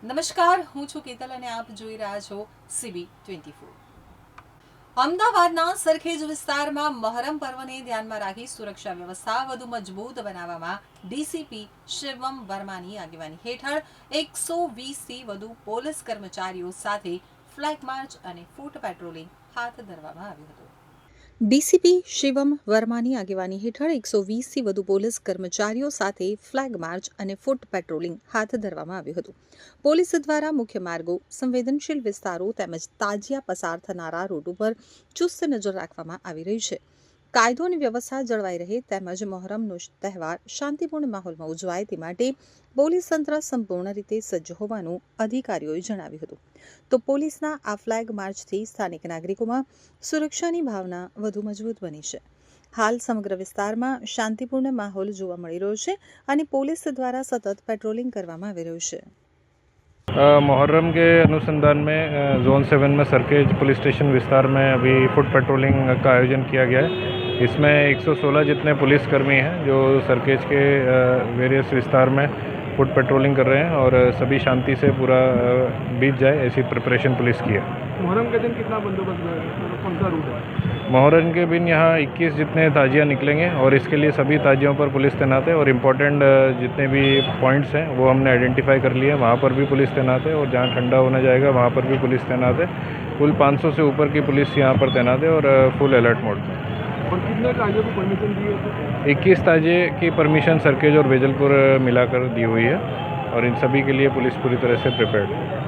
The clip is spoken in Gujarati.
નમસ્કાર, હું છું કેતલ અને આપ જોઈ રહ્યા છો CB24। અમદાવાદના સરખેજ વિસ્તારમાં મહોરમ પર્વને ધ્યાનમાં રાખી સુરક્ષા વ્યવસ્થા વધુ મજબૂત બનાવવામાં ડીસીપી શિવમ વર્માની આગેવાની હેઠળ 120થી વધુ પોલીસ કર્મચારીઓ સાથે ફ્લેગ માર્ચ અને ફૂટ પેટ્રોલિંગ હાથ ધરવામાં આવ્યું હતું। ડીસીપી શિવમ વર્માની આગેવાની હેઠળ 120થી વધુ પોલીસ કર્મચારીઓ સાથે ફ્લેગ માર્ચ અને ફૂટ પેટ્રોલિંગ હાથ ધરવામાં આવ્યું હતું। પોલીસ દ્વારા મુખ્ય માર્ગો, સંવેદનશીલ વિસ્તારો તેમજ તાજિયા પસાર થનારા રૂટ ઉપર ચુસ્ત નજર રાખવામાં આવી રહી છે। કાયદો અને વ્યવસ્થા જળવાઈ રહે તેમજ મહોરમનો તહેવાર શાંતિપૂર્ણ માહોલમાં ઉજવાય તે માટે પોલીસ તંત્ર સંપૂર્ણ રીતે સજ્જ હોવાનું અધિકારીઓએ જણાવ્યું હતું। તો પોલીસના આ ફ્લેગ માર્ચથી સ્થાનિક નાગરિકોમાં સુરક્ષાની ભાવના વધુ મજબૂત બની છે। હાલ સમગ્ર વિસ્તારમાં શાંતિપૂર્ણ માહોલ જોવા મળી રહ્યો છે અને પોલીસ દ્વારા સતત પેટ્રોલિંગ કરવામાં આવી રહ્યું છે। मुहर्रम के अनुसंधान में जोन 7 में सरखेज पुलिस स्टेशन विस्तार में अभी फुट पेट्रोलिंग का आयोजन किया गया है। इसमें 116 जितने पुलिसकर्मी हैं जो सरखेज के वेरियस विस्तार में फुट पेट्रोलिंग कर रहे हैं और सभी शांति से पूरा बीत जाए ऐसी प्रिपरेशन पुलिस की है। मुहर्रम के दिन कितना बंदोबस्त रहेगा, कौन सा रूट है? मुहर्रम के दिन यहाँ 21 जितने ताजिया निकलेंगे और इसके लिए सभी ताजियों पर पुलिस तैनात है और इम्पोर्टेंट जितने भी पॉइंट्स हैं वो हमने आइडेंटिफाई कर लिए हैं, वहाँ पर भी पुलिस तैनात है और जहाँ ठंडा होने जाएगा वहाँ पर भी पुलिस तैनात है। कुल 500 से ऊपर की पुलिस यहाँ पर तैनात है और फुल अलर्ट मोड में। और कितने ताजियों को परमिशन दी है? 21 ताजिए की परमिशन सरखेज और वेजलपुर मिलाकर दी हुई है और इन सभी के लिए पुलिस पूरी तरह से प्रिपेयर्ड है।